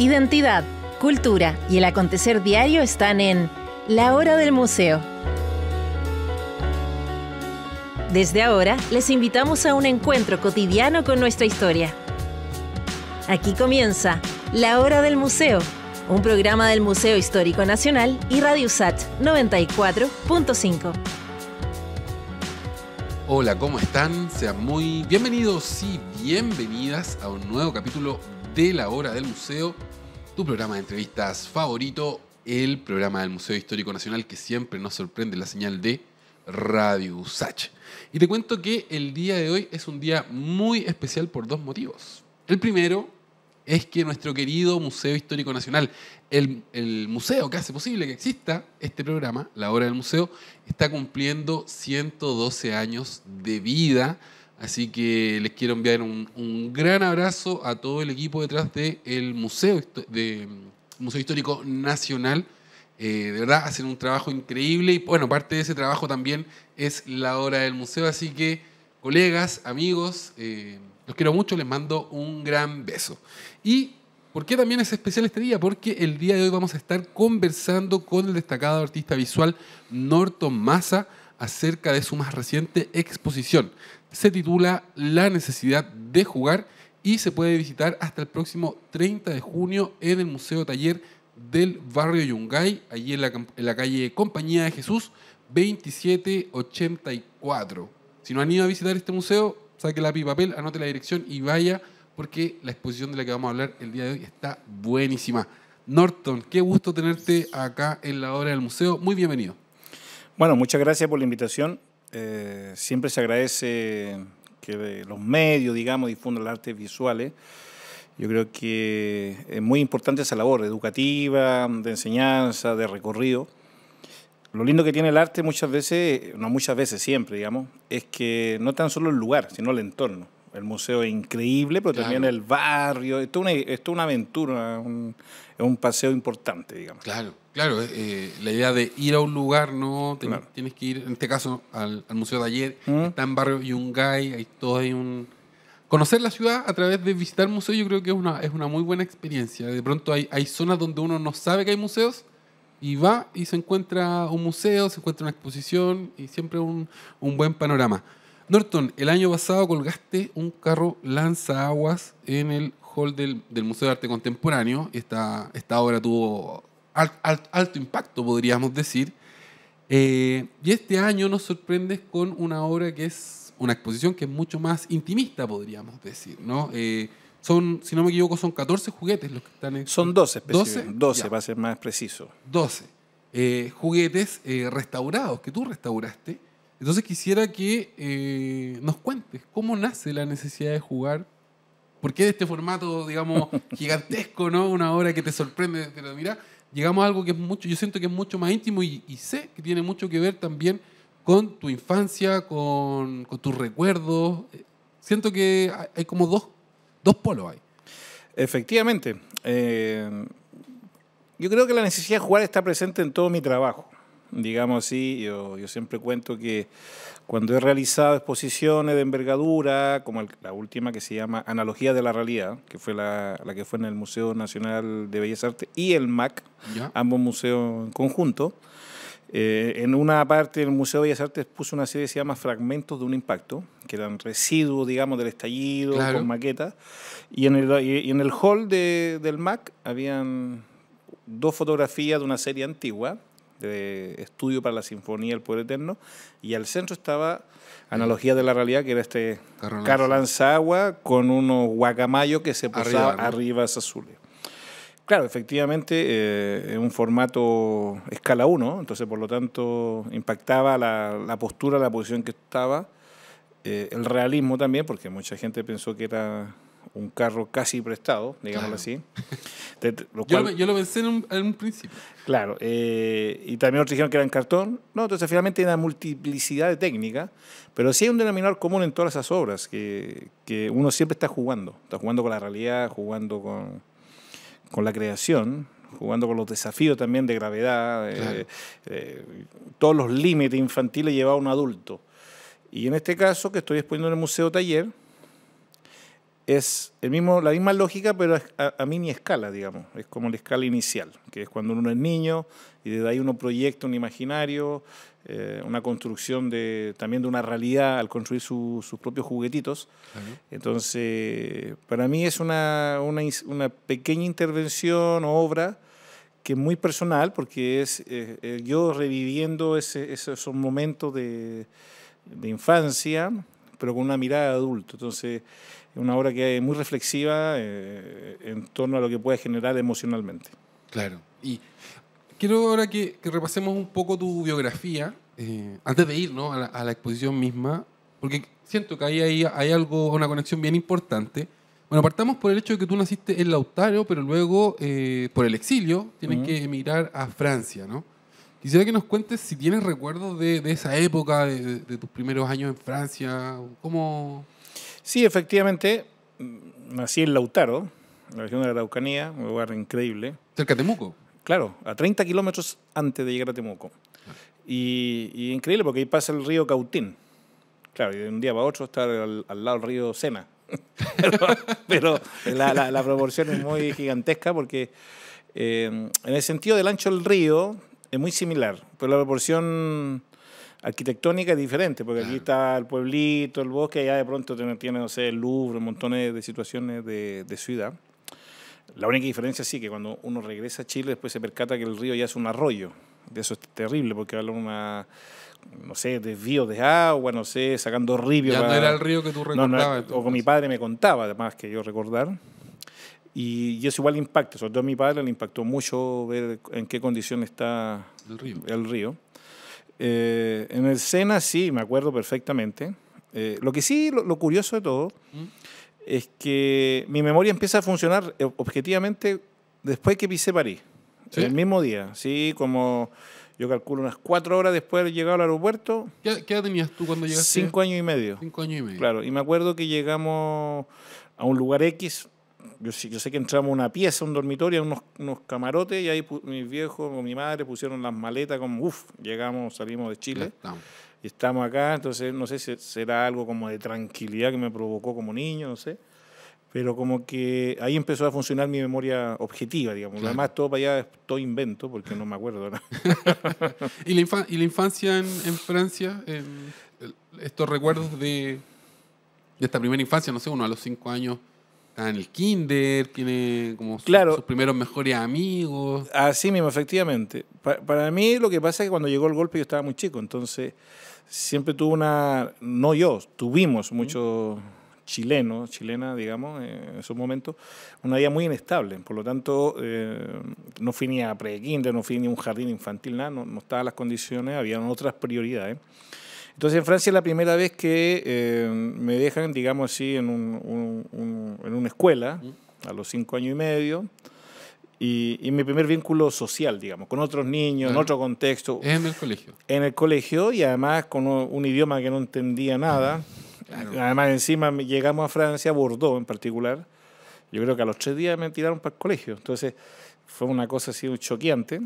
Identidad, cultura y el acontecer diario están en La Hora del Museo. Desde ahora, les invitamos a un encuentro cotidiano con nuestra historia. Aquí comienza La Hora del Museo, un programa del Museo Histórico Nacional y Radio USACH 94.5. Hola, ¿cómo están? Sean muy bienvenidos y bienvenidas a un nuevo capítulo de La Hora del Museo, tu programa de entrevistas favorito, el programa del Museo Histórico Nacional que siempre nos sorprende la señal de Radio USACH. Y te cuento que el día de hoy es un día muy especial por dos motivos. El primero es que nuestro querido Museo Histórico Nacional, el museo que hace posible que exista este programa, La Hora del Museo, está cumpliendo 112 años de vida. Así que les quiero enviar un gran abrazo a todo el equipo detrás del Museo Histórico Nacional. De verdad, hacen un trabajo increíble y bueno, parte de ese trabajo también es La Hora del Museo. Así que, colegas, amigos, los quiero mucho, les mando un gran beso. ¿Y por qué también es especial este día? Porque el día de hoy vamos a estar conversando con el destacado artista visual Norton Maza acerca de su más reciente exposición. Se titula La necesidad de jugar y se puede visitar hasta el próximo 30 de junio en el Museo Taller del barrio Yungay, allí en la calle Compañía de Jesús, 2784. Si no han ido a visitar este museo, saque lápiz y papel, anote la dirección y vaya, porque la exposición de la que vamos a hablar el día de hoy está buenísima. Norton, qué gusto tenerte acá en La Hora del Museo. Muy bienvenido. Bueno, muchas gracias por la invitación. Siempre se agradece que los medios, digamos, difundan las artes visuales. Yo creo que es muy importante esa labor educativa, de enseñanza, de recorrido. Lo lindo que tiene el arte muchas veces, no muchas veces, siempre, digamos, es que no tan solo el lugar, sino el entorno. El museo es increíble, pero también el barrio. Esto es una aventura, es un paseo importante, digamos. Claro. La idea de ir a un lugar, ¿no? Tienes que ir, en este caso, al Museo Taller. Está en barrio Yungay, hay todo ahí conocer la ciudad a través de visitar museos, yo creo que es una muy buena experiencia. De pronto hay zonas donde uno no sabe que hay museos y va y se encuentra un museo, se encuentra una exposición y siempre un buen panorama. Norton, el año pasado colgaste un carro lanzaaguas en el hall del Museo de Arte Contemporáneo. Esta obra tuvo alto impacto, podríamos decir. Y este año nos sorprendes con una obra que es una exposición que es mucho más intimista, podríamos decir, ¿no? Si no me equivoco, son 14 juguetes los que están... Son 12, 12 para ser más preciso. 12 juguetes restaurados, que tú restauraste. Entonces quisiera que nos cuentes cómo nace la necesidad de jugar. ¿Por qué de este formato, digamos, gigantesco, ¿no? Una obra que te sorprende, pero mira, llegamos a algo que es mucho, yo siento que es mucho más íntimo y sé que tiene mucho que ver también con tu infancia, con tus recuerdos. Siento que hay como dos polos ahí. Efectivamente. Yo creo que la necesidad de jugar está presente en todo mi trabajo. Digamos así, yo siempre cuento que cuando he realizado exposiciones de envergadura, como la última que se llama Analogía de la Realidad, que fue la que fue en el Museo Nacional de Bellas Artes y el MAC, ¿ya? Ambos museos en conjunto. En una parte del Museo de Bellas Artes puse una serie que se llama Fragmentos de un Impacto, que eran residuos, digamos, del estallido, claro, con maquetas. Y en el hall del MAC habían 2 fotografías de una serie antigua, de Estudio para la Sinfonía del Poder Eterno, y al centro estaba Analogía de la Realidad, que era este carro lanzagua con unos guacamayos que se posaban arriba azules. Claro, efectivamente, es un formato escala 1, entonces por lo tanto impactaba la postura, la posición que estaba, el realismo también, porque mucha gente pensó que era un carro casi prestado, digámoslo así. Yo lo pensé en un principio. Claro, y también otros dijeron que era en cartón. No, entonces finalmente hay una multiplicidad de técnicas, pero sí hay un denominador común en todas esas obras, que uno siempre está jugando con la realidad, jugando con la creación, jugando con los desafíos también de gravedad, claro, todos los límites infantiles llevados a un adulto. Y en este caso, que estoy exponiendo en el Museo Taller, es la misma lógica, pero a mini escala, digamos. Es como la escala inicial, que es cuando uno es niño y desde ahí uno proyecta un imaginario, una construcción también de una realidad al construir sus propios juguetitos. Uh-huh. Entonces, para mí es una pequeña intervención o obra que es muy personal, porque es yo reviviendo esos momentos de infancia, pero con una mirada de adulto. Entonces, es una obra que es muy reflexiva en torno a lo que puede generar emocionalmente. Claro. Y quiero ahora que repasemos un poco tu biografía, antes de ir, ¿no?, a la exposición misma, porque siento que ahí hay algo, una conexión bien importante. Bueno, partamos por el hecho de que tú naciste en Lautaro, pero luego, por el exilio, tienes uh-huh. que emigrar a Francia, ¿no? Quisiera que nos cuentes si tienes recuerdos de esa época, de tus primeros años en Francia. ¿Cómo...? Sí, efectivamente, nací en Lautaro, en la región de la Araucanía, un lugar increíble. ¿Cerca de Temuco? Claro, a 30 kilómetros antes de llegar a Temuco. Y increíble porque ahí pasa el río Cautín. Claro, y de un día para otro estar al lado del río Sena. pero la proporción es muy gigantesca porque en el sentido del ancho del río es muy similar, pero la proporción arquitectónica es diferente, porque aquí está el pueblito, el bosque, allá de pronto tiene no sé, el Louvre, montones de situaciones de ciudad. La única diferencia sí que cuando uno regresa a Chile después se percata que el río ya es un arroyo. Eso es terrible porque habla no sé, desvío de agua, no sé, sacando ripios. Ya no era el río que tú recordabas. O con mi padre me contaba, además que yo recordar. Y eso igual impacta, sobre todo a mi padre le impactó mucho ver en qué condición está el río. En el Sena sí, me acuerdo perfectamente. Lo que sí, lo curioso de todo, es que mi memoria empieza a funcionar objetivamente después que pisé París. ¿Sí? El mismo día, sí, como yo calculo unas 4 horas después de haber llegado al aeropuerto. ¿Qué edad tenías tú cuando llegaste? 5 años y medio. 5 años y medio. Claro, y me acuerdo que llegamos a un lugar X. Yo sé que entramos a una pieza, un dormitorio, unos camarotes, y ahí mis viejos o mi madre pusieron las maletas como, salimos de Chile. Y estamos acá, entonces no sé si será algo como de tranquilidad que me provocó como niño, no sé. Pero como que ahí empezó a funcionar mi memoria objetiva, digamos. Claro. Además, todo para allá es todo invento, porque no me acuerdo, ¿no? ¿Y la infancia en Francia? Estos recuerdos de esta primera infancia, no sé, uno a los 5 años está en el kinder, tiene como sus primeros mejores amigos. Así mismo, efectivamente. Para mí lo que pasa es que cuando llegó el golpe yo estaba muy chico, entonces siempre tuvimos muchos chilenas, digamos, en esos momentos, una vida muy inestable. Por lo tanto, no fui ni a pre-kinder, no fui ni a un jardín infantil, nada, no estaban las condiciones, habían otras prioridades. Entonces, en Francia es la primera vez que me dejan, digamos así, en una escuela, a los 5 años y medio, y mi primer vínculo social, digamos, con otros niños, en otro contexto. ¿Es en el colegio? En el colegio, y además con un idioma que no entendía nada. Claro. Además, encima llegamos a Francia, a Bordeaux en particular. Yo creo que a los 3 días me tiraron para el colegio. Entonces, fue una cosa así choqueante.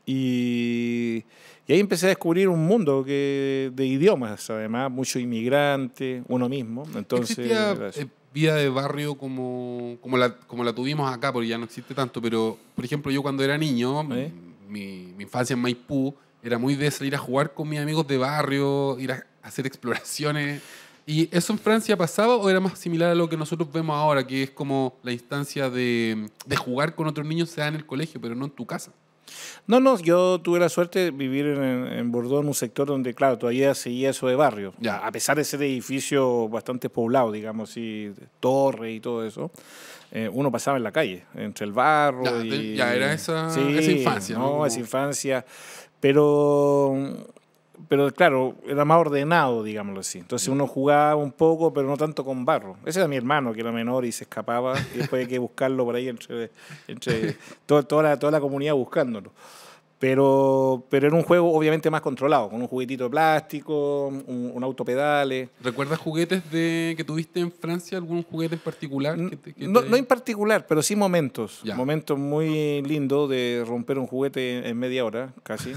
Y ahí empecé a descubrir un mundo de idiomas, además, muchos inmigrantes, uno mismo. Entonces, ¿existía vida de barrio como la tuvimos acá? Porque ya no existe tanto, pero, por ejemplo, yo cuando era niño, mi infancia en Maipú, era muy de salir a jugar con mis amigos de barrio, ir a hacer exploraciones. ¿Y eso en Francia pasaba o era más similar a lo que nosotros vemos ahora, que es como la instancia de jugar con otros niños se da en el colegio, pero no en tu casa? No, yo tuve la suerte de vivir en Bordeaux, en un sector donde, claro, todavía seguía eso de barrio. Ya. A pesar de ser edificio bastante poblado, digamos, y torre y todo eso, uno pasaba en la calle, entre el barro ya era esa infancia, ¿no? No, esa infancia, pero claro, era más ordenado, digámoslo así. Entonces uno jugaba un poco, pero no tanto con barro. Ese era mi hermano, que era menor y se escapaba, y después hay que buscarlo por ahí entre toda la comunidad buscándolo. Pero era un juego obviamente más controlado, con un juguetito de plástico, un autopedales. ¿Recuerdas juguetes que tuviste en Francia? ¿Algún juguete en particular? No en particular, pero sí momentos. Ya. Momentos muy lindos de romper un juguete en media hora, casi.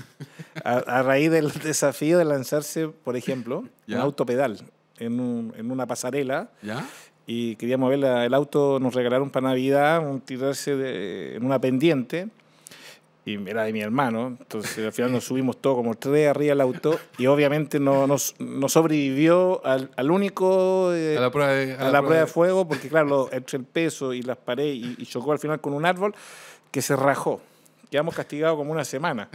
a raíz del desafío de lanzarse, por ejemplo, un autopedal en una pasarela. ¿Ya? y queríamos ver el auto, nos regalaron para Navidad un tirarse en una pendiente, y era de mi hermano, entonces al final nos subimos todos como 3 arriba del auto, y obviamente no sobrevivió al único, a la prueba de fuego, porque claro, entre el peso y las paredes, y chocó al final con un árbol que se rajó. Quedamos castigados como una semana.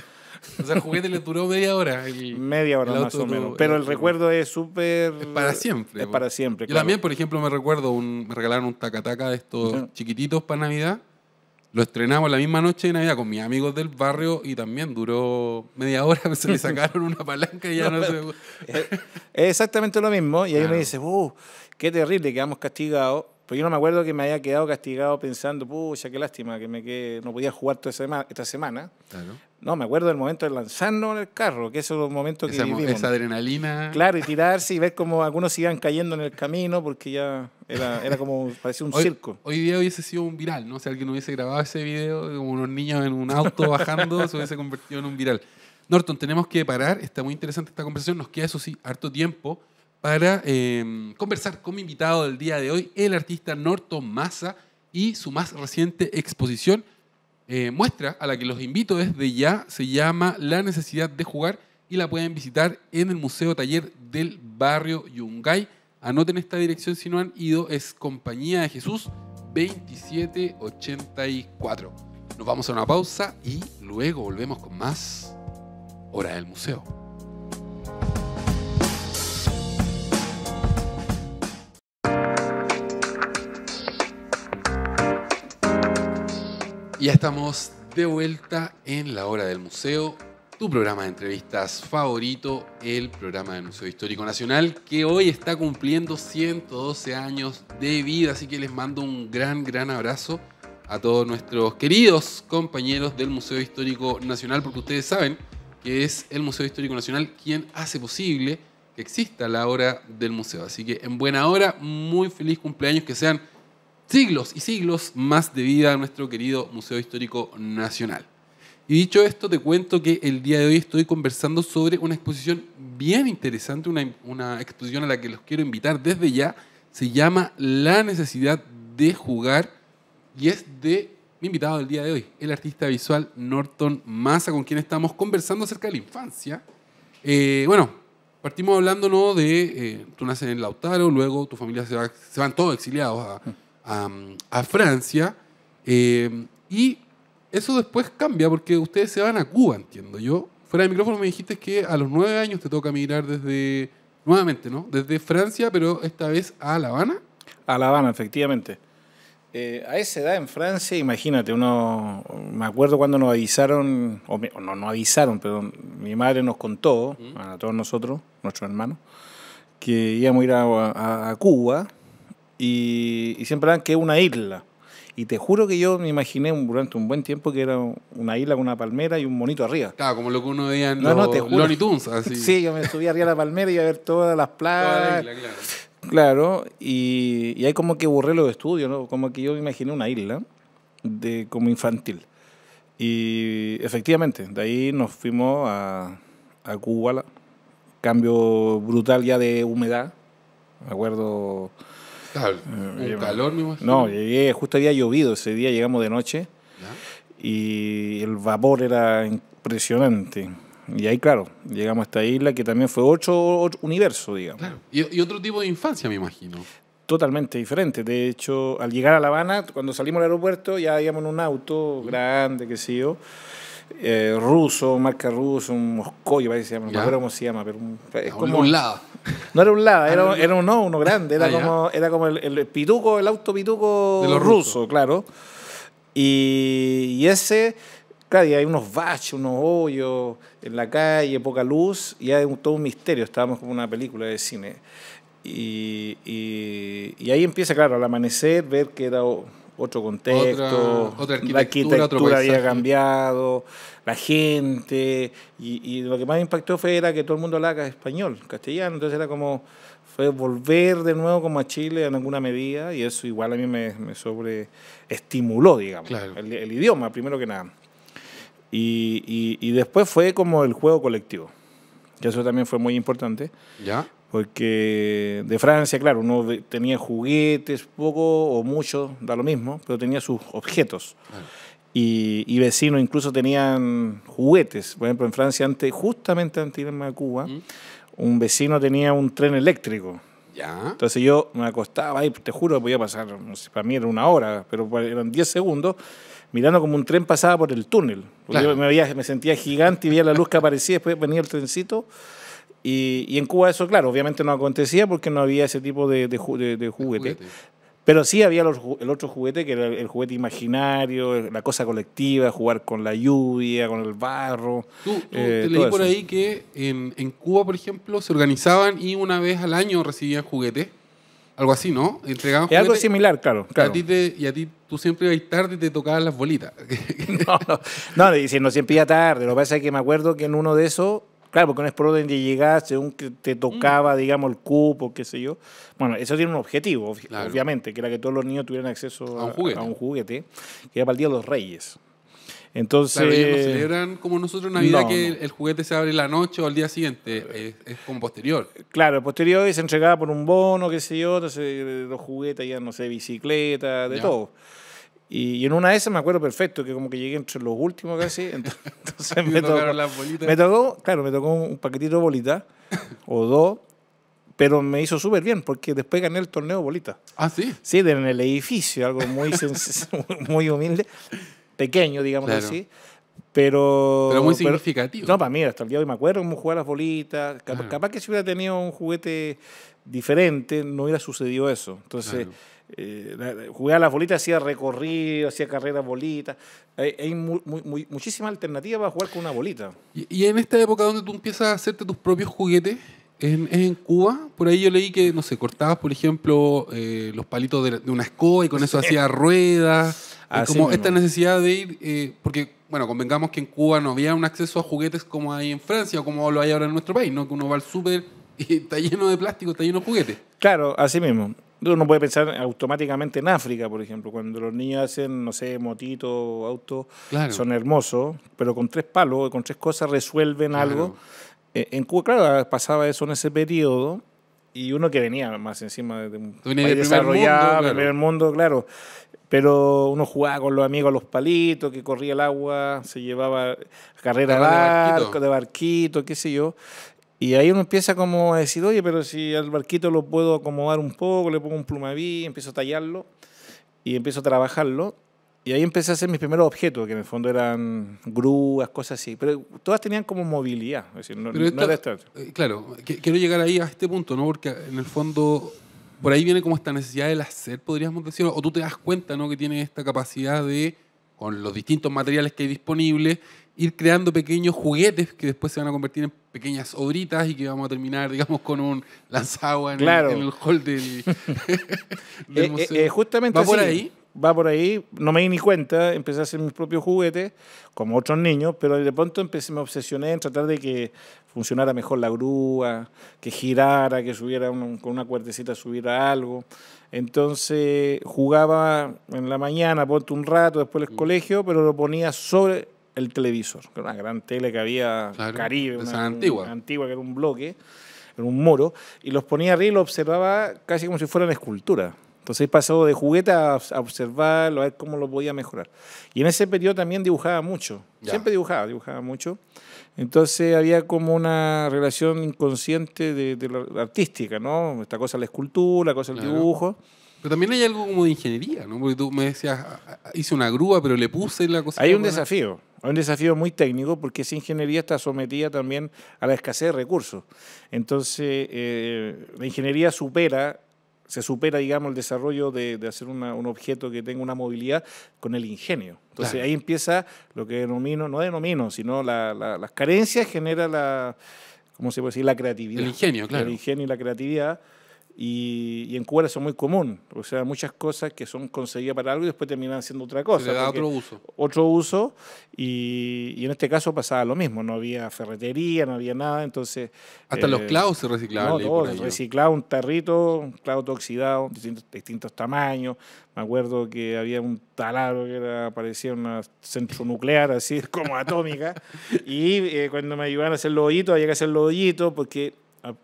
O sea, el juguete le duró media hora. Media hora más o menos. Pero el recuerdo es súper... Es para siempre. Es para siempre, Yo claro. también, por ejemplo, me recuerdo, me regalaron un taca-taca de estos chiquititos para Navidad. Lo estrenamos la misma noche de Navidad con mis amigos del barrio y también duró media hora. Se le sacaron una palanca y ya no se... Es exactamente lo mismo. Y ahí Claro. uno dice, qué terrible, quedamos castigados. Pero yo no me acuerdo que me haya quedado castigado pensando, pucha, qué lástima que no podía jugar esta semana. Claro. No, me acuerdo del momento de lanzarnos en el carro, que esos son los momentos que vivimos. Esa adrenalina. Claro, y tirarse y ver cómo algunos se iban cayendo en el camino porque ya era como, parecía un circo. Hoy día hubiese sido un viral, ¿no? Si alguien hubiese grabado ese video, como unos niños en un auto bajando, se hubiese convertido en un viral. Norton, tenemos que parar, está muy interesante esta conversación, nos queda eso sí, harto tiempo para conversar con mi invitado del día de hoy, el artista Norton Maza y su más reciente exposición, muestra a la que los invito desde ya, se llama La necesidad de jugar y la pueden visitar en el Museo Taller del Barrio Yungay. Anoten esta dirección si no han ido, es Compañía de Jesús 2784. Nos vamos a una pausa y luego volvemos con más Hora del Museo. Ya estamos de vuelta en la Hora del Museo, tu programa de entrevistas favorito, el programa del Museo Histórico Nacional, que hoy está cumpliendo 112 años de vida, así que les mando un gran abrazo a todos nuestros queridos compañeros del Museo Histórico Nacional, porque ustedes saben que es el Museo Histórico Nacional quien hace posible que exista la Hora del Museo. Así que en buena hora, muy feliz cumpleaños, que sean siglos y siglos más de vida a nuestro querido Museo Histórico Nacional. Y dicho esto, te cuento que el día de hoy estoy conversando sobre una exposición bien interesante, una exposición a la que los quiero invitar desde ya. Se llama La necesidad de jugar y es de mi invitado del día de hoy, el artista visual Norton Maza, con quien estamos conversando acerca de la infancia. Bueno, partimos hablando, ¿no? de tú naces en Lautaro, luego tu familia se van todos exiliados a Francia, y eso después cambia porque ustedes se van a Cuba, entiendo yo. Fuera de micrófono me dijiste que a los 9 años te toca migrar nuevamente, ¿no? Desde Francia, pero esta vez a La Habana. A La Habana, efectivamente. A esa edad en Francia, imagínate, me acuerdo cuando nos avisaron, no avisaron, pero mi madre nos contó, a todos nosotros, nuestros hermanos, que íbamos a ir a Cuba, y siempre hablan que es una isla. Y te juro que yo me imaginé durante un buen tiempo que era una isla con una palmera y un monito arriba. Claro, como lo que uno veía en te juro. Looney Tunes, así. Sí, yo me subí arriba a la palmera y iba a ver todas las playas. Toda la isla, claro. Claro, y ahí como que borré los estudios, ¿no? Como que yo me imaginé una isla como infantil. Y efectivamente, de ahí nos fuimos a Cuba, cambio brutal ya de humedad, me acuerdo. Claro, un calor, me imagino. No, llegué, justo había llovido ese día, llegamos de noche, ¿ya? Y el vapor era impresionante. Y ahí, claro, llegamos a esta isla que también fue otro universo, digamos. Claro. Y otro tipo de infancia, me imagino. Totalmente diferente. De hecho, al llegar a La Habana, cuando salimos del aeropuerto, ya íbamos en un auto grande, qué sé yo, ruso, marca ruso, un Moscoyo, parece que se llama, no recuerdo cómo se llama, pero es como un Lada. No era un Lada, era uno grande, era como el pituco, el auto pituco de los ruso, claro. Y ese, claro, y hay unos baches, unos hoyos en la calle, poca luz, y hay todo un misterio. Estábamos como una película de cine. Y ahí empieza, claro, al amanecer, ver que era otro contexto, otra la arquitectura otro había cambiado, la gente, y lo que más me impactó era que todo el mundo hablaba español, castellano, entonces era como, fue volver de nuevo como a Chile en alguna medida, y eso igual a mí me sobreestimuló, digamos, claro. el idioma, primero que nada. Y después fue como el juego colectivo, que eso también fue muy importante. ¿Ya? Porque de Francia, claro, uno tenía juguetes, poco o mucho, da lo mismo, pero tenía sus objetos. Claro. Y vecinos incluso tenían juguetes. Por ejemplo, en Francia, justamente antes de irme a Cuba, un vecino tenía un tren eléctrico. Ya. Entonces yo me acostaba ahí, te juro, podía pasar, no sé, para mí era una hora, pero eran 10 segundos, mirando como un tren pasaba por el túnel. Claro. Yo me sentía gigante y veía la luz que aparecía, después venía el trencito. Y en Cuba eso, claro, obviamente no acontecía porque no había ese tipo de juguete. Pero sí había el otro juguete, que era el juguete imaginario, la cosa colectiva, jugar con la lluvia, con el barro. Te leí por ahí que en Cuba, por ejemplo, se organizaban y una vez al año recibían juguetes. Algo así, ¿no? Entregaban juguetes. Algo similar, claro. Y a ti tú siempre ibas tarde y te tocaban las bolitas. No, no siempre iba tarde. Lo que pasa es que me acuerdo que en uno de esos, claro, porque no es por orden de llegar, según que te tocaba, digamos, el cupo, qué sé yo. Bueno, eso tiene un objetivo, claro, obviamente, que era que todos los niños tuvieran acceso a un juguete, que era para el Día de los Reyes. Entonces, claro, ellos no celebran como nosotros en Navidad, que el juguete se abre la noche o al día siguiente, es como posterior. Claro, el posterior se entregaba por un bono, qué sé yo, entonces los juguetes ya, no sé, bicicleta, de todo. Y en una de esas me acuerdo perfecto, que como que llegué entre los últimos casi, entonces me tocó un paquetito de bolitas, o dos, pero me hizo súper bien, porque después gané el torneo de bolitas. ¿Ah, sí? Sí, en el edificio, algo muy muy humilde, pequeño, digamos así, pero muy significativo. No, para mí, hasta el día de hoy me acuerdo cómo jugaba las bolitas. Capaz que si hubiera tenido un juguete diferente, no hubiera sucedido eso. Entonces, jugué a las bolitas, hacía recorrido, hacía carreras bolitas. Hay muchísimas alternativas para jugar con una bolita. Y en esta época donde tú empiezas a hacerte tus propios juguetes, en Cuba, por ahí yo leí que, no sé, cortabas, por ejemplo, los palitos de una escoba y con eso hacías ruedas. Como esta necesidad de ir, porque, bueno, convengamos que en Cuba no había un acceso a juguetes como hay en Francia o como lo hay ahora en nuestro país, ¿no? Que uno va al súper y está lleno de plástico, está lleno de juguetes. Claro, así mismo. Uno puede pensar automáticamente en África, por ejemplo, cuando los niños hacen, no sé, motitos, autos, claro, son hermosos, pero con 3 palos, con 3 cosas resuelven algo. En Cuba, claro, pasaba eso en ese periodo, y uno que venía más encima de un país desarrollado, primer mundo, claro. Pero uno jugaba con los amigos a los palitos, que corría el agua, se llevaba carrera de barquito, qué sé yo. Y ahí uno empieza como a decir, oye, pero si al barquito lo puedo acomodar un poco, le pongo un plumaví, empiezo a tallarlo y empiezo a trabajarlo. Y ahí empecé a hacer mis primeros objetos, que en el fondo eran grúas, cosas así. Pero todas tenían como movilidad. Es decir, no era esto. Claro, quiero llegar ahí a este punto, ¿no? Porque en el fondo por ahí viene como esta necesidad del hacer, podríamos decir, o tú te das cuenta, ¿no? Que tienes esta capacidad de, con los distintos materiales que hay disponibles, ir creando pequeños juguetes que después se van a convertir en pequeñas obritas y que vamos a terminar, digamos, con un lanzagua en el hall del museo. Justamente ¿Va por ahí? Va por ahí, no me di ni cuenta, empecé a hacer mis propios juguetes, como otros niños, pero de pronto me obsesioné en tratar de que funcionara mejor la grúa, que girara, que subiera con una cuerdecita subiera algo. Entonces jugaba en la mañana, ponte un rato, después del colegio, pero lo ponía sobre el televisor, que era una gran tele que había, claro, Caribe, una antigua, que era un bloque, era un muro, y los ponía arriba y los observaba casi como si fueran esculturas. Entonces he pasado de juguete a observarlo, a ver cómo lo podía mejorar. Y en ese periodo también dibujaba mucho. Siempre dibujaba mucho. Entonces había como una relación inconsciente de la artística, ¿no? Esta cosa la escultura, cosa el dibujo. Pero también hay algo como de ingeniería, ¿no? Porque tú me decías, hice una grúa, pero le puse la cosa. Hay un desafío muy técnico, porque esa ingeniería está sometida también a la escasez de recursos. Entonces, la ingeniería se supera, digamos, el desarrollo de hacer un objeto que tenga una movilidad con el ingenio. Entonces ahí empieza lo que sino las carencias genera ¿cómo se puede decir? La creatividad. El ingenio, claro. El ingenio y la creatividad. Y en Cuba eso es muy común. O sea, muchas cosas que son concebidas para algo y después terminan siendo otra cosa. Se le da otro uso. Otro uso. Y en este caso pasaba lo mismo. No había ferretería, no había nada. Entonces, hasta los clavos se reciclaban. No, todo se reciclaba, un tarrito, un clavo todo oxidado, distintos tamaños. Me acuerdo que había un taladro que parecía una centro nuclear, así como atómica. Y cuando me ayudaban a hacer los hoyitos, había que hacer los hoyitos porque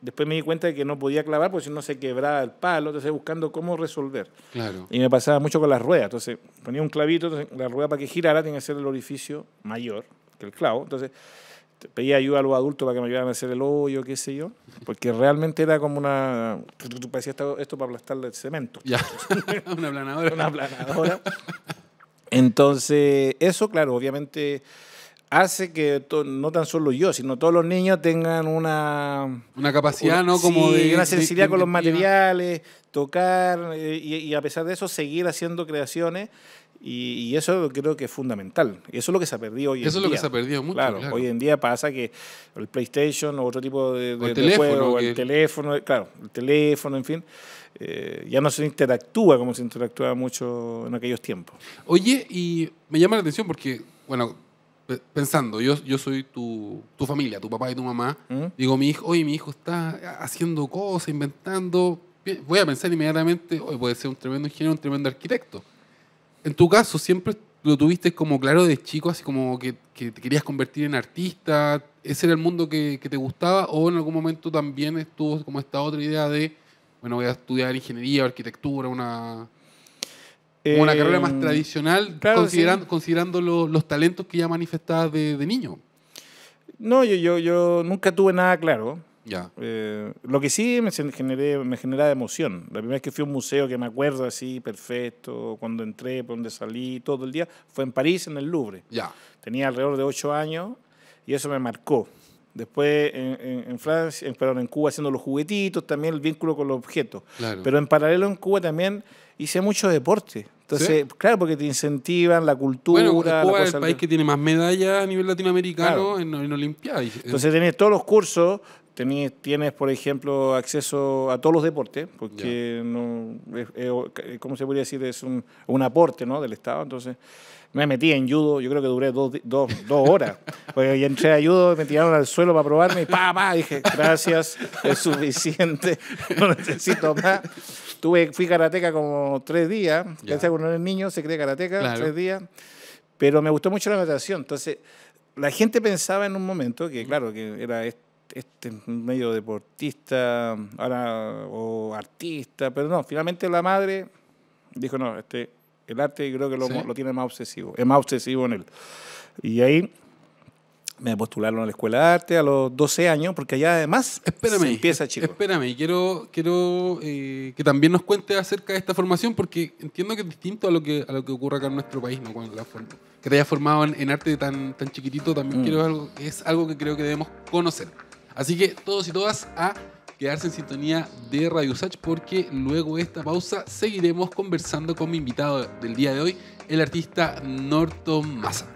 después me di cuenta de que no podía clavar porque si no se quebraba el palo, entonces buscando cómo resolver. Claro. Y me pasaba mucho con las ruedas, entonces ponía un clavito, entonces la rueda para que girara tenía que ser el orificio mayor que el clavo, entonces pedía ayuda a los adultos para que me ayudaran a hacer el hoyo, qué sé yo, porque realmente era como una... Parecía esto para aplastarle el cemento. Ya, una aplanadora. Una aplanadora. Entonces, eso, claro, obviamente hace que no tan solo yo, sino todos los niños tengan una capacidad, ¿no? Como sí, de una sensibilidad con los inventiva. materiales, tocar, y a pesar de eso, seguir haciendo creaciones. Y eso creo que es fundamental. Y eso es lo que se ha perdido hoy en día. Eso es lo que se ha perdido mucho, claro. claro. Hoy en día pasa que el PlayStation o otro tipo de teléfono, juego, o que... el teléfono, claro, el teléfono, en fin, ya no se interactúa como se interactuaba mucho en aquellos tiempos. Oye, y me llama la atención porque, bueno, pensando, yo soy tu familia, tu papá y tu mamá. Digo, mi hijo está haciendo cosas, inventando. Voy a pensar inmediatamente, hoy puede ser un tremendo ingeniero, un tremendo arquitecto. En tu caso, ¿siempre lo tuviste como claro de chico, así como que te querías convertir en artista? ¿Ese era el mundo que te gustaba? ¿O en algún momento también estuvo como esta otra idea de, bueno, voy a estudiar ingeniería o arquitectura, una carrera más tradicional, claro, considerando los talentos que ya manifestabas de niño? No, yo nunca tuve nada claro. Ya. Lo que sí me generaba emoción. La primera vez que fui a un museo que me acuerdo así, perfecto, cuando entré, por donde salí, todo el día, fue en París, en el Louvre. Ya. Tenía alrededor de 8 años y eso me marcó. Después en Francia, en Cuba haciendo los juguetitos, también el vínculo con los objetos. Claro. Pero en paralelo en Cuba también hice mucho deporte. Entonces, ¿Sí? Claro, porque te incentivan la cultura. Bueno, Cuba es el cosa país que tiene más medallas a nivel latinoamericano Claro. en Olimpiadas. Entonces tenés todos los cursos, tienes, por ejemplo, acceso a todos los deportes, porque ¿cómo se podría decir? Es un aporte, ¿no?, del Estado. Entonces me metí en judo, yo creo que duré dos horas. Porque ya entré a judo, me tiraron al suelo para probarme y dije, gracias, es suficiente, no necesito más. Fui karateca como 3 días, cuando uno es niño se cree karateca, claro. 3 días, pero me gustó mucho la natación. Entonces la gente pensaba en un momento que, claro, que era medio deportista o artista, pero no, finalmente la madre dijo, no, el arte creo que lo tiene más obsesivo, es más obsesivo en él. Y ahí me postularon a la Escuela de Arte a los 12 años, porque allá además se empieza, chico. Espérame, quiero que también nos cuentes acerca de esta formación, porque entiendo que es distinto a lo que ocurre acá en nuestro país, ¿no? Que te hayas formado en arte tan chiquitito, también es algo que creo que debemos conocer. Así que todos y todas a quedarse en sintonía de Radio Usach, porque luego de esta pausa seguiremos conversando con mi invitado del día de hoy, el artista Norton Massa.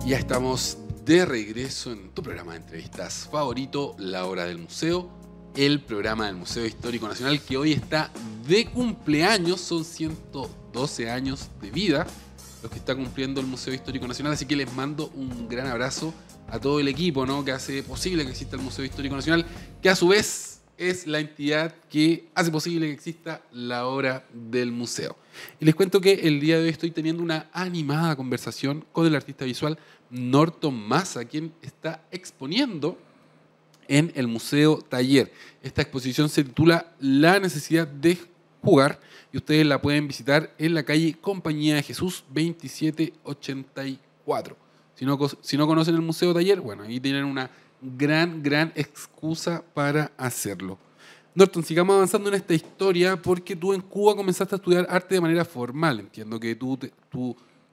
Ya estamos de regreso en tu programa de entrevistas favorito, La Hora del Museo, el programa del Museo Histórico Nacional que hoy está de cumpleaños, son 112 años de vida los que está cumpliendo el Museo Histórico Nacional, así que les mando un gran abrazo a todo el equipo, ¿no?, que hace posible que exista el Museo Histórico Nacional, que a su vez es la entidad que hace posible que exista la Hora del Museo. Y les cuento que el día de hoy estoy teniendo una animada conversación con el artista visual Norton Massa, quien está exponiendo en el Museo Taller. Esta exposición se titula La necesidad de jugar y ustedes la pueden visitar en la calle Compañía de Jesús 2784. Si no conocen el Museo Taller, bueno, ahí tienen una gran excusa para hacerlo. Norton, sigamos avanzando en esta historia porque tú en Cuba comenzaste a estudiar arte de manera formal. Entiendo que tú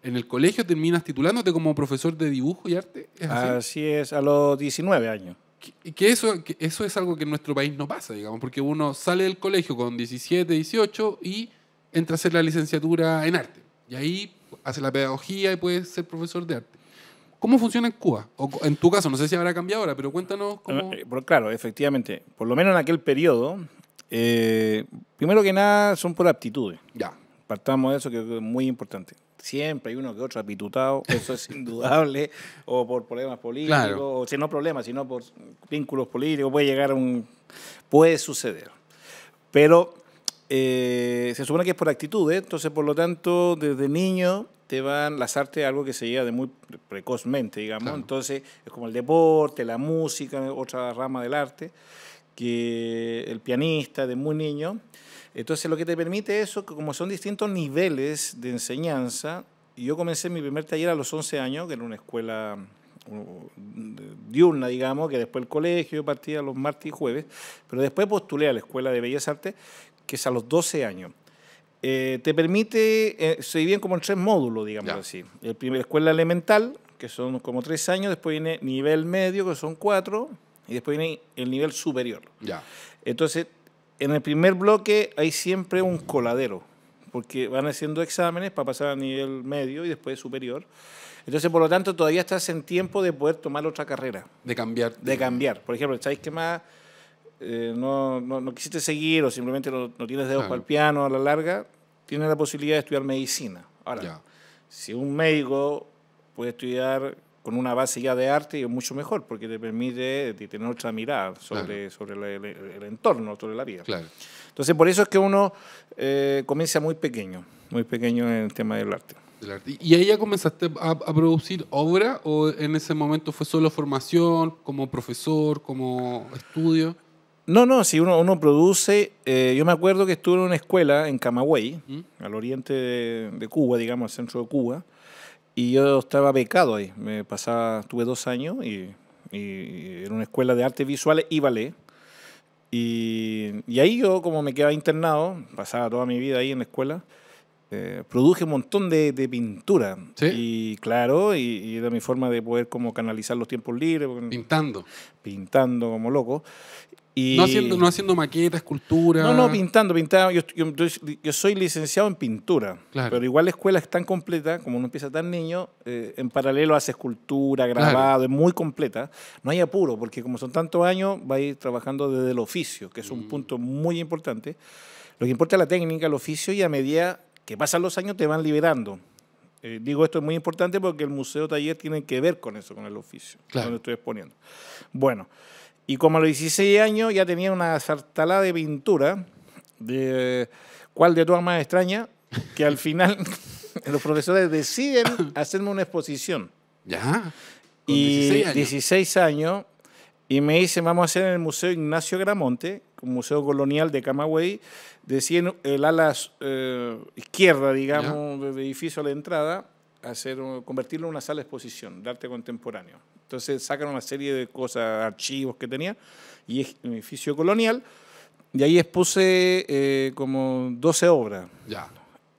en el colegio terminas titulándote como profesor de dibujo y arte. ¿Es así? Así es, a los 19 años. Que eso es algo que en nuestro país no pasa, digamos, porque uno sale del colegio con 17, 18 y entra a hacer la licenciatura en arte. Y ahí hace la pedagogía y puede ser profesor de arte. ¿Cómo funciona en Cuba? O en tu caso, no sé si habrá cambiado ahora, pero cuéntanos cómo... Claro, efectivamente. Por lo menos en aquel periodo, primero que nada son por aptitudes. Ya. Partamos de eso, que es muy importante. Siempre hay uno que otro apitutado, eso es indudable, o por problemas políticos, claro. O si no problemas, sino por vínculos políticos, puede suceder. Pero se supone que es por actitudes, entonces por lo tanto desde niño te van las artes, algo que se llega de muy precozmente, digamos. Claro. Entonces es como el deporte, la música, otra rama del arte, que el pianista de muy niño. Entonces lo que te permite eso, que como son distintos niveles de enseñanza, y yo comencé mi primer taller a los 11 años, que era una escuela diurna, digamos, que después el colegio partía los martes y jueves, pero después postulé a la Escuela de Bellas Artes, que es a los 12 años. Te permite, se dividen como en 3 módulos, digamos así. El primer, escuela elemental, que son como 3 años, después viene nivel medio, que son 4, y después viene el nivel superior. Ya. Entonces, en el primer bloque hay siempre un coladero, porque van haciendo exámenes para pasar a nivel medio y después superior. Entonces, por lo tanto, todavía estás en tiempo de poder tomar otra carrera. De cambiar. De cambiar. Por ejemplo, ¿sabéis qué más? No quisiste seguir o simplemente no tienes dedos para el piano a la larga, tienes la posibilidad de estudiar medicina. Ahora, si un médico puede estudiar con una base ya de arte, es mucho mejor, porque te permite tener otra mirada sobre el entorno, sobre la vida. Claro. Entonces, por eso es que uno comienza muy pequeño en el tema del arte. ¿Y ahí ya comenzaste a producir obra o en ese momento fue solo formación, como profesor, como estudio? No, si uno produce, yo me acuerdo que estuve en una escuela en Camagüey, al oriente de Cuba, digamos, al centro de Cuba, y yo estaba becado ahí, tuve 2 años y era una escuela de artes visuales y ballet, y ahí yo, como me quedaba internado, pasaba toda mi vida ahí en la escuela, produje un montón de pintura. ¿Sí? Y claro, y era mi forma de poder como canalizar los tiempos libres. Pintando como loco. Y No haciendo maquetas, escultura. No, pintando. Yo soy licenciado en pintura, claro. Pero igual la escuela es tan completa, como uno empieza tan niño, en paralelo hace escultura, grabado, es muy completa. No hay apuro, porque como son tantos años, va a ir trabajando desde el oficio, que es un punto muy importante. Lo que importa es la técnica, el oficio, y a medida que pasan los años te van liberando. Digo, esto es muy importante porque el museo taller tiene que ver con eso, con el oficio, donde estoy exponiendo. Bueno, y como a los 16 años ya tenía una sartalada de pintura, cual de todas más extraña, que al final los profesores deciden hacerme una exposición. ¿Ya? ¿Con 16 años, y me dicen, vamos a hacer en el Museo Ignacio Gramonte, un museo colonial de Camagüey, deciden el ala izquierda, digamos, del edificio a la entrada, convertirlo en una sala de exposición de arte contemporáneo. Entonces sacan una serie de cosas, archivos que tenía, y es un edificio colonial, y ahí expuse como 12 obras. Ya.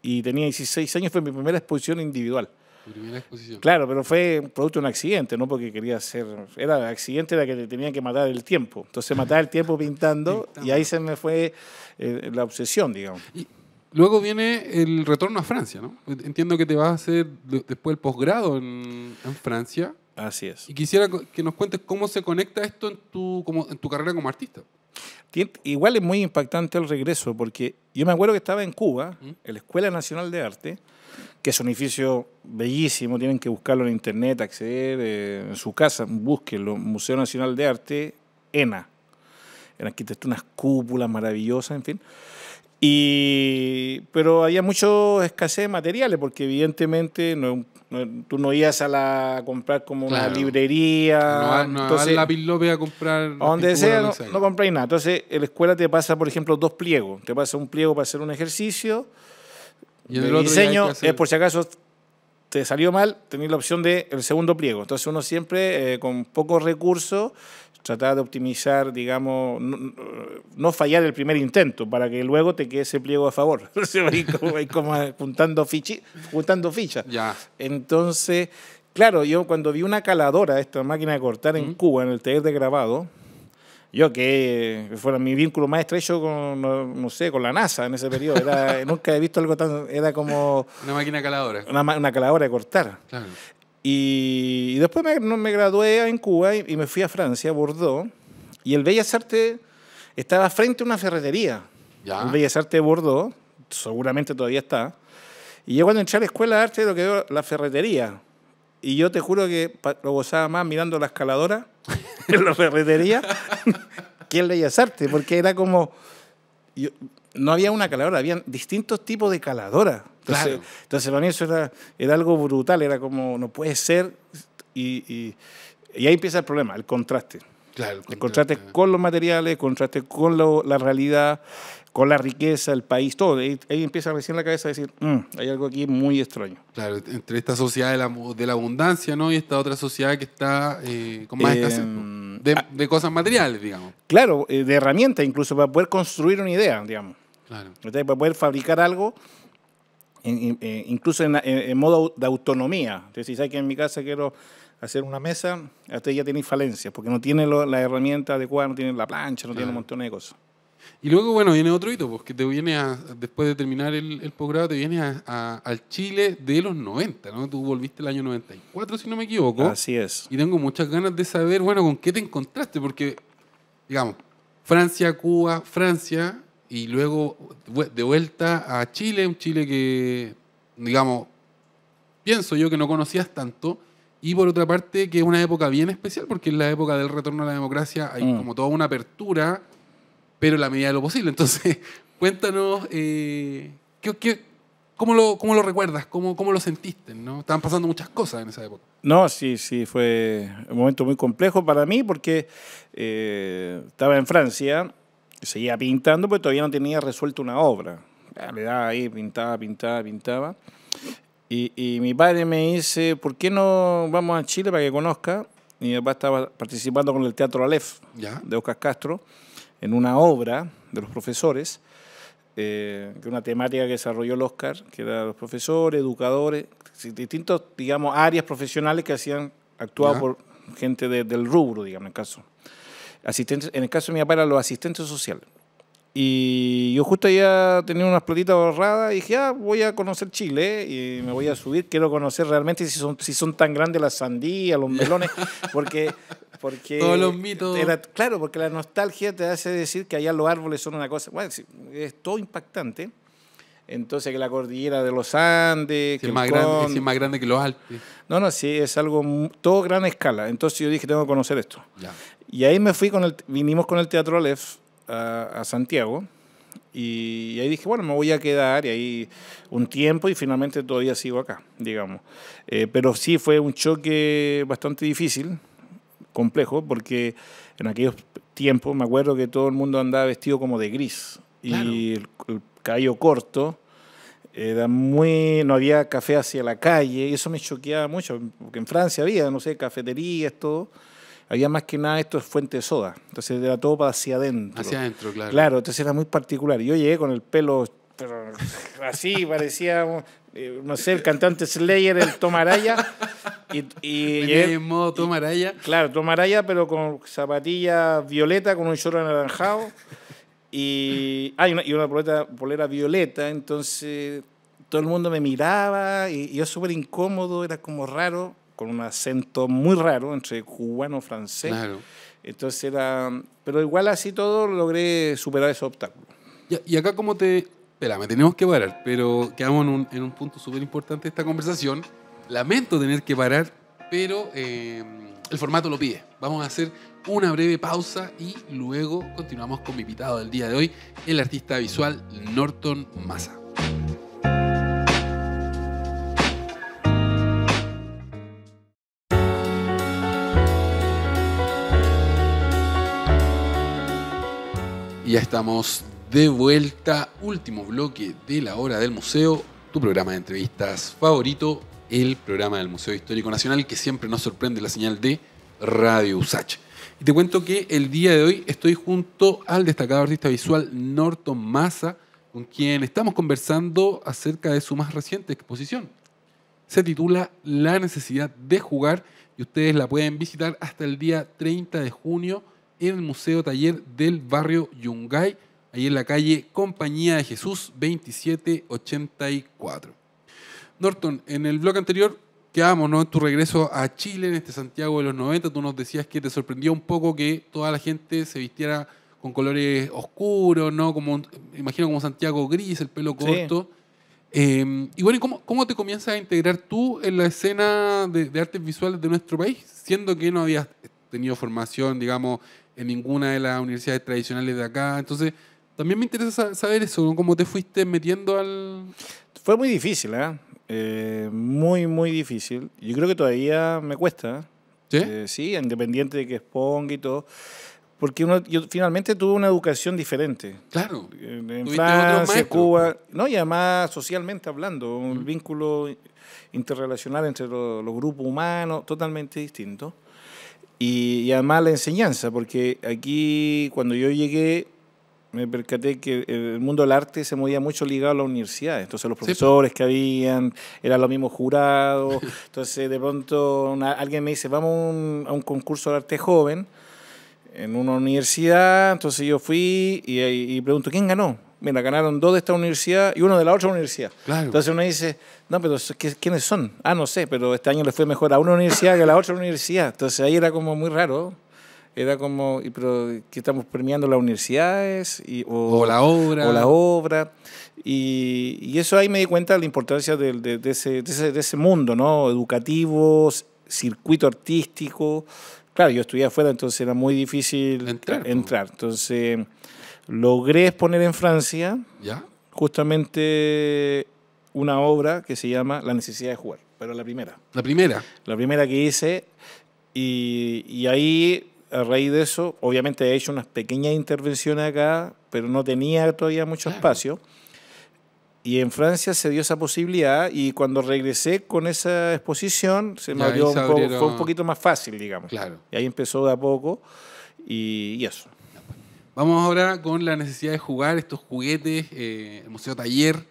Y tenía 16 años, fue mi primera exposición individual. ¿Tu primera exposición? Claro, pero fue producto de un accidente, no porque quería hacer... Era el accidente, era que te tenía que matar el tiempo. Entonces mataba el tiempo pintando, y ahí se me fue la obsesión, digamos. Y luego viene el retorno a Francia, ¿no? Entiendo que te vas a hacer después el posgrado en Francia. Así es. Y quisiera que nos cuentes cómo se conecta esto en tu carrera como artista. Igual es muy impactante el regreso, porque yo me acuerdo que estaba en Cuba, en la Escuela Nacional de Arte, que es un edificio bellísimo, tienen que buscarlo en internet, acceder en su casa, búsquenlo, Museo Nacional de Arte, ENA, en arquitectura, unas cúpulas maravillosas, en fin. Pero había mucha escasez de materiales, porque evidentemente tú no ibas a comprar como una librería. Entonces, a la López a comprar. Donde sea, no compráis nada. Entonces, en la escuela te pasa, por ejemplo, 2 pliegos. Te pasa un pliego para hacer un ejercicio. Y en el diseño, por si acaso te salió mal, tenés la opción del segundo pliego. Entonces, uno siempre, con pocos recursos, tratar de optimizar, digamos, no fallar el primer intento para que luego te quede ese pliego a favor. Ahí como juntando fichas. Ya. Entonces, claro, yo cuando vi una caladora, esta máquina de cortar en Cuba, en el taller de grabado, yo que fuera mi vínculo más estrecho con, no sé, con la NASA en ese periodo. Nunca he visto algo tan... Era como... Una máquina caladora. Una caladora de cortar. Claro. Y después me gradué en Cuba y me fui a Francia, a Bordeaux, y el Bellas Artes estaba frente a una ferretería. ¿Ya? El Bellas Artes de Bordeaux, seguramente todavía está. Y yo cuando entré a la Escuela de Arte, lo que veo, la ferretería. Y yo te juro que lo gozaba más mirando la escaladora en la ferretería que el Bellas Artes, porque era como... no había una caladora, habían distintos tipos de caladoras. Entonces para mí eso era algo brutal, era como, no puede ser, y ahí empieza el problema, el contraste. Claro, el contraste con los materiales, el contraste con la realidad, con la riqueza, el país, todo. Ahí empieza recién la cabeza a decir, hay algo aquí muy extraño. Claro, entre esta sociedad de la abundancia, ¿no? Y esta otra sociedad que está con más escasez, ¿no? de cosas materiales, digamos. Claro, de herramientas incluso para poder construir una idea, digamos. Claro. Entonces, para poder fabricar algo, incluso en modo de autonomía. Entonces, si sabes que en mi casa quiero hacer una mesa, hasta ya tenéis falencias, porque no tiene la herramienta adecuada, no tiene la plancha, no tiene un montón de cosas. Y luego, bueno, viene otro hito, pues que te viene después de terminar el posgrado, te vienes al Chile de los 90, ¿no? Tú volviste el año 94, si no me equivoco. Así es. Y tengo muchas ganas de saber, bueno, con qué te encontraste, porque, digamos, Francia, Cuba, Francia, y luego de vuelta a Chile, un Chile que, digamos, pienso yo que no conocías tanto, y por otra parte que es una época bien especial, porque es la época del retorno a la democracia, hay como toda una apertura, pero en la medida de lo posible. Entonces, cuéntanos, ¿cómo lo recuerdas? ¿Cómo lo sentiste? ¿No? Estaban pasando muchas cosas en esa época. No, sí, fue un momento muy complejo para mí porque estaba en Francia, seguía pintando, pero todavía no tenía resuelto una obra. Le daba ahí, pintaba. Y mi padre me dice, ¿por qué no vamos a Chile para que conozca? Mi papá estaba participando con el Teatro Aleph de Oscar Castro en una obra de los profesores, que una temática que desarrolló el Oscar, que era los profesores, educadores, distintos, digamos, áreas profesionales que actuado por gente del rubro, digamos, en el caso. En el caso de mi papá eran los asistentes sociales. Y yo justo ya tenía unas platitas ahorradas y dije, voy a conocer Chile y me voy a subir, quiero conocer realmente si son tan grandes las sandías, los melones, porque todos los mitos. Claro, porque la nostalgia te hace decir que allá los árboles son una cosa, bueno, es todo impactante. Entonces, que la cordillera de los Andes, si es más grande que los Alpes. No, sí, es algo todo gran escala. Entonces yo dije, tengo que conocer esto. Ya. Y ahí vinimos con el Teatro Aleph a Santiago, y ahí dije, bueno, me voy a quedar y ahí un tiempo y finalmente todavía sigo acá, digamos. Pero sí fue un choque bastante difícil, complejo, porque en aquellos tiempos me acuerdo que todo el mundo andaba vestido como de gris, claro. Y el cabello corto, no había café hacia la calle, y eso me choqueaba mucho, porque en Francia había, no sé, cafeterías, todo. Había más que nada esto es fuente de soda. Entonces era todo para hacia adentro. Hacia adentro, claro. Claro, entonces era muy particular. Yo llegué con el pelo así, parecía, no sé, el cantante Slayer, el Tom Araya. Y llegué en modo Tom Araya. Claro, Tom Araya, pero con zapatillas violeta, con un short anaranjado. Y una polera violeta. Entonces todo el mundo me miraba y yo súper incómodo, era como raro, con un acento muy raro entre cubano y francés. Claro. Entonces pero igual así todo logré superar ese obstáculo. Y acá espérame, tenemos que parar, pero quedamos en un punto súper importante de esta conversación. Lamento tener que parar, pero el formato lo pide. Vamos a hacer una breve pausa y luego continuamos con mi invitado del día de hoy, el artista visual Norton Massa. Y ya estamos de vuelta, último bloque de la hora del museo, tu programa de entrevistas favorito, el programa del Museo Histórico Nacional que siempre nos sorprende la señal de Radio USACH. Y te cuento que el día de hoy estoy junto al destacado artista visual Norton Massa, con quien estamos conversando acerca de su más reciente exposición. Se titula La necesidad de jugar y ustedes la pueden visitar hasta el día 30 de junio en el Museo Taller del barrio Yungay, ahí en la calle Compañía de Jesús 2784. Norton, en el blog anterior quedamos, ¿no?, en tu regreso a Chile, en este Santiago de los 90, tú nos decías que te sorprendió un poco que toda la gente se vistiera con colores oscuros, ¿no? Imagino como Santiago gris, el pelo corto. Sí. Y bueno, ¿cómo te comienzas a integrar tú en la escena de artes visuales de nuestro país, siendo que no habías tenido formación, digamos, en ninguna de las universidades tradicionales de acá? Entonces, También me interesa saber eso, ¿no? ¿Cómo te fuiste metiendo al...? Fue muy difícil, muy, muy difícil. Yo creo que todavía me cuesta. ¿Sí? Sí, independiente de que exponga y todo. Porque yo finalmente tuve una educación diferente. Claro. En Francia, Cuba, no, y además socialmente hablando, un vínculo interrelacional entre los grupos humanos totalmente distinto. Y además la enseñanza, porque aquí cuando yo llegué me percaté que el mundo del arte se movía mucho ligado a las universidades. Entonces los profesores que habían eran los mismos jurados. Entonces de pronto alguien me dice, vamos a un concurso de arte joven en una universidad. Entonces yo fui y pregunto, ¿quién ganó? Mira, ganaron 2 de esta universidad y 1 de la otra universidad. Claro. Entonces uno dice, no, pero ¿quiénes son? Ah, no sé, pero este año les fue mejor a una universidad que a la otra universidad. Entonces ahí era como muy raro. Era como, pero que estamos premiando las universidades o la obra. O la obra. Y eso ahí me di cuenta de la importancia de ese mundo, ¿no? Educativo, circuito artístico. Claro, yo estudié afuera, entonces era muy difícil entrar. Entonces logré exponer en Francia justamente una obra que se llama La necesidad de jugar, pero la primera. ¿La primera? La primera que hice y ahí... A raíz de eso, obviamente he hecho unas pequeñas intervenciones acá, pero no tenía todavía mucho espacio. Y en Francia se dio esa posibilidad y cuando regresé con esa exposición se me abrió fue un poquito más fácil, digamos. Claro. Y ahí empezó de a poco y eso. Vamos ahora con la necesidad de jugar, estos juguetes, el Museo Taller.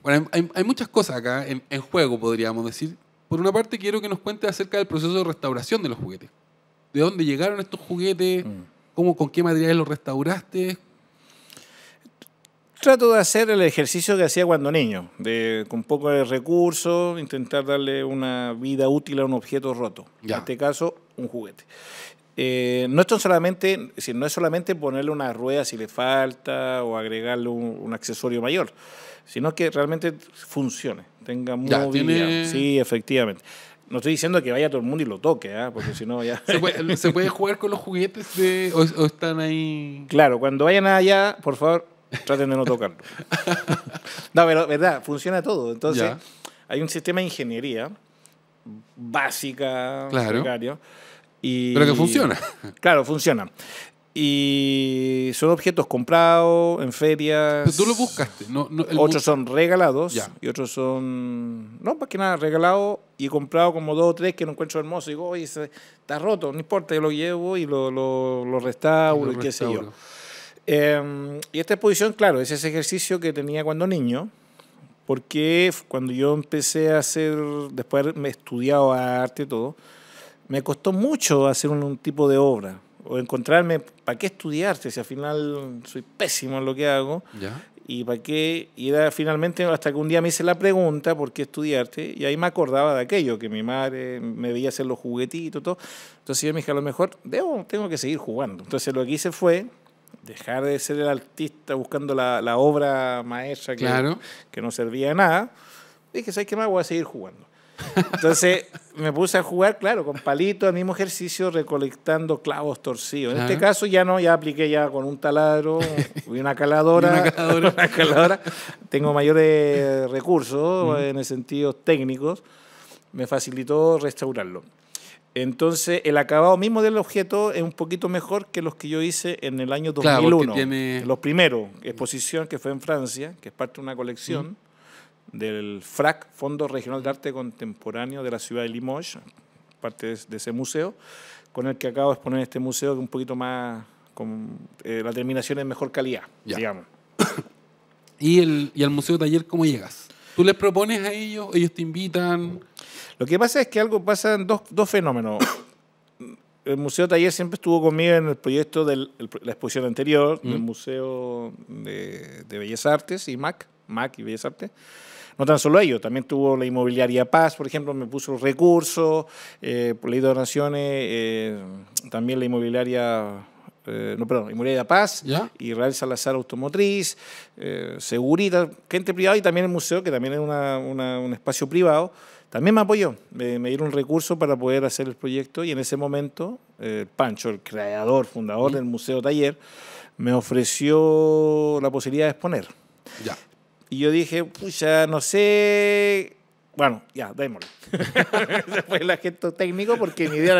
Bueno, hay muchas cosas acá en juego, podríamos decir. Por una parte, quiero que nos cuentes acerca del proceso de restauración de los juguetes. ¿De dónde llegaron estos juguetes? ¿Con qué materiales los restauraste? Trato de hacer el ejercicio que hacía cuando niño, con poco de recursos, intentar darle una vida útil a un objeto roto. En este caso, un juguete. No es solamente ponerle una rueda si le falta o agregarle un accesorio mayor, sino que realmente funcione, tenga movilidad. Sí, efectivamente. No estoy diciendo que vaya todo el mundo y lo toque, porque si no ya... ¿Se puede jugar con los juguetes o están ahí...? Claro, cuando vayan allá, por favor, traten de no tocarlo. No, pero verdad, funciona todo. Entonces, hay un sistema de ingeniería básica, precario. Pero que funciona. Claro, funciona. Y son objetos comprados en ferias. Pero tú los buscaste. Otros son regalados y otros son, no, más que nada, regalados y comprado como 2 o 3 que no encuentro hermoso. Y digo, oye, está roto, no importa, yo lo llevo y lo restauro y qué sé yo. Y esta exposición, claro, es ese ejercicio que tenía cuando niño, porque cuando yo empecé a hacer, después de haberme estudiado arte y todo, me costó mucho hacer un tipo de obra. O encontrarme, ¿para qué estudiarte? Si al final soy pésimo en lo que hago. ¿Y para qué? Y era finalmente hasta que un día me hice la pregunta, ¿por qué estudiarte? Y ahí me acordaba de aquello, que mi madre me veía hacer los juguetitos y todo. Entonces yo me dije, a lo mejor tengo que seguir jugando. Entonces lo que hice fue dejar de ser el artista buscando la obra maestra que no servía de nada. Dije, ¿sabes qué más? Voy a seguir jugando. Entonces me puse a jugar, claro, con palitos, el mismo ejercicio, recolectando clavos torcidos. En este caso ya apliqué ya con un taladro y una caladora. Una caladora. Tengo mayores recursos en el sentido técnicos. Me facilitó restaurarlo. Entonces el acabado mismo del objeto es un poquito mejor que los que yo hice en el año 2001. Los primeros, exposición que fue en Francia, que es parte de una colección. Del FRAC, Fondo Regional de Arte Contemporáneo de la ciudad de Limoges, parte de ese museo, con el que acabo de exponer este museo, que es un poquito más, con la terminación en mejor calidad, digamos. ¿Y al Museo Taller cómo llegas? ¿Tú les propones a ellos? ¿Ellos te invitan? Lo que pasa es que pasa en dos fenómenos. El Museo Taller siempre estuvo conmigo en el proyecto de la exposición anterior, del Museo de Bellas Artes y MAC y Bellas Artes. No tan solo ellos, también tuvo la Inmobiliaria Paz, por ejemplo, me puso recursos, por ley de donaciones, también la Inmobiliaria Paz, Israel Salazar Automotriz, Segurita, gente privada y también el museo, que también es un espacio privado, también me apoyó, me dieron recursos para poder hacer el proyecto y en ese momento Pancho, el creador, fundador del Museo Taller, me ofreció la posibilidad de exponer. Ya. Y yo dije, pucha, no sé, bueno, ya, démosle. Ese fue el agente técnico porque mi idea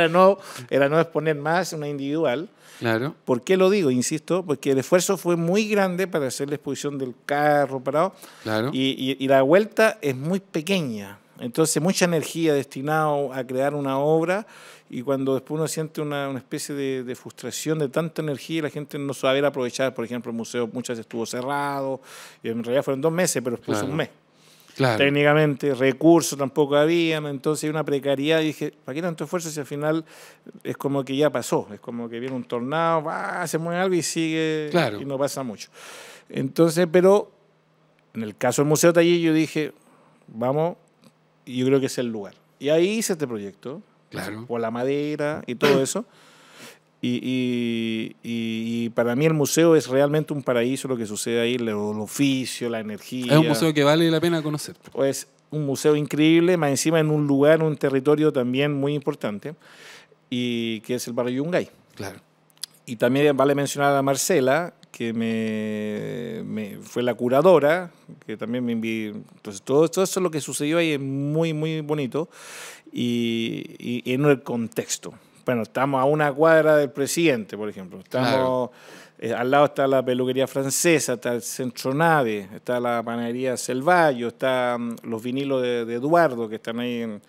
era no exponer más, una individual. Claro. ¿Por qué lo digo? Insisto, porque el esfuerzo fue muy grande para hacer la exposición del carro parado. Claro. Y la vuelta es muy pequeña. Entonces, mucha energía destinada a crear una obra y cuando después uno siente una especie de frustración de tanta energía y la gente no sabe aprovechar, por ejemplo, el museo muchas veces estuvo cerrado, y en realidad fueron 2 meses, pero después un mes. Claro. Técnicamente, recursos tampoco habían, entonces hay una precariedad y dije, ¿para qué tanto esfuerzo si al final es como que ya pasó? Es como que viene un tornado, se mueve algo y sigue y no pasa mucho. Entonces, pero en el caso del Museo Taller yo dije, vamos, y yo creo que es el lugar. Y ahí hice este proyecto, por la madera y todo eso. Y para mí el museo es realmente un paraíso, lo que sucede ahí, el oficio, la energía. Es un museo que vale la pena conocer. Es un museo increíble, más encima en un lugar, en un territorio también muy importante, y que es el barrio Yungay. Claro. Y también vale mencionar a Marcela, que me fue la curadora, que también me envió. Entonces, todo eso lo que sucedió ahí es muy, muy bonito y en el contexto. Bueno, estamos a una cuadra del presidente, por ejemplo. Estamos al lado está la peluquería francesa, está el Centro Nave, está la panadería Selvallo, están los vinilos de Eduardo, que están ahí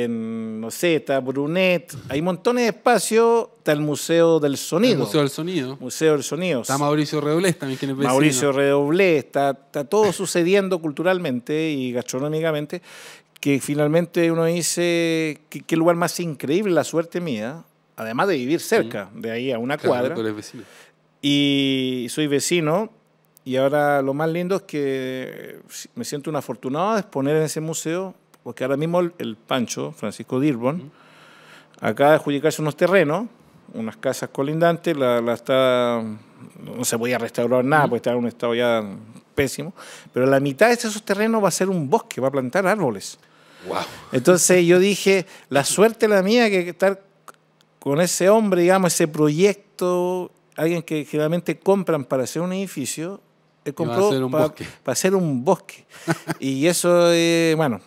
no sé, está Brunet. Hay montones de espacios. Está el Museo del Sonido. El Museo del Sonido. Museo del Sonido. Está Mauricio Redoblés también, quien es vecino. Mauricio Redoblés. Está todo sucediendo culturalmente y gastronómicamente, que finalmente uno dice, ¿qué lugar más increíble? La suerte mía, además de vivir cerca, de ahí a una cuadra. Tú eres vecino. Y soy vecino, y ahora lo más lindo es que me siento un afortunado de exponer en ese museo, porque ahora mismo el Pancho, Francisco Dirbon, acaba de adjudicarse unos terrenos, unas casas colindantes, no se podía restaurar nada, porque estaba en un estado ya pésimo, pero la mitad de esos terrenos va a ser un bosque, va a plantar árboles. Wow. Entonces yo dije, la suerte la mía que estar con ese hombre, digamos, ese proyecto, alguien que generalmente compran para hacer un edificio, él compró para hacer un bosque. Y eso, bueno,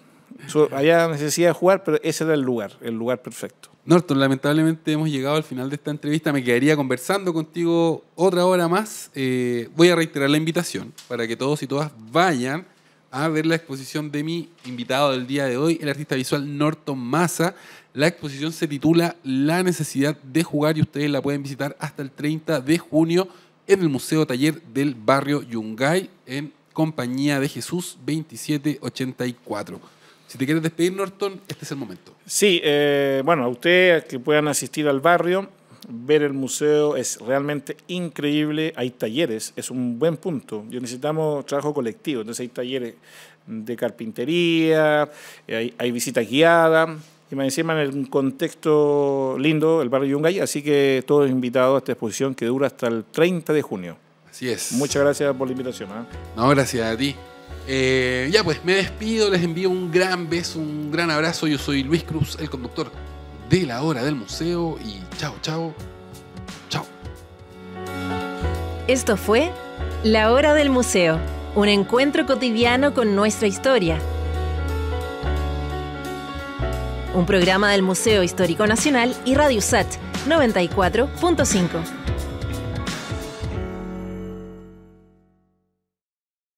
había necesidad de jugar, pero ese era el lugar perfecto. Norton, lamentablemente hemos llegado al final de esta entrevista. Me quedaría conversando contigo otra hora más. Voy a reiterar la invitación para que todos y todas vayan a ver la exposición de mi invitado del día de hoy, el artista visual Norton Maza. La exposición se titula La necesidad de jugar y ustedes la pueden visitar hasta el 30 de junio en el Museo Taller del barrio Yungay en Compañía de Jesús 2784. Si te quieres despedir, Norton, este es el momento. Sí, bueno, a ustedes que puedan asistir al barrio, ver el museo es realmente increíble. Hay talleres, es un buen punto. Necesitamos trabajo colectivo, entonces hay talleres de carpintería, hay visitas guiadas, y más encima en un contexto lindo, el barrio Yungay, así que todos invitados a esta exposición que dura hasta el 30 de junio. Así es. Muchas gracias por la invitación. No, gracias a ti. Ya pues, me despido, les envío un gran beso, un gran abrazo. Yo soy Luis Cruz, el conductor de La Hora del Museo, y chao. Esto fue La Hora del Museo, un encuentro cotidiano con nuestra historia. Un programa del Museo Histórico Nacional y Radio USACH 94.5.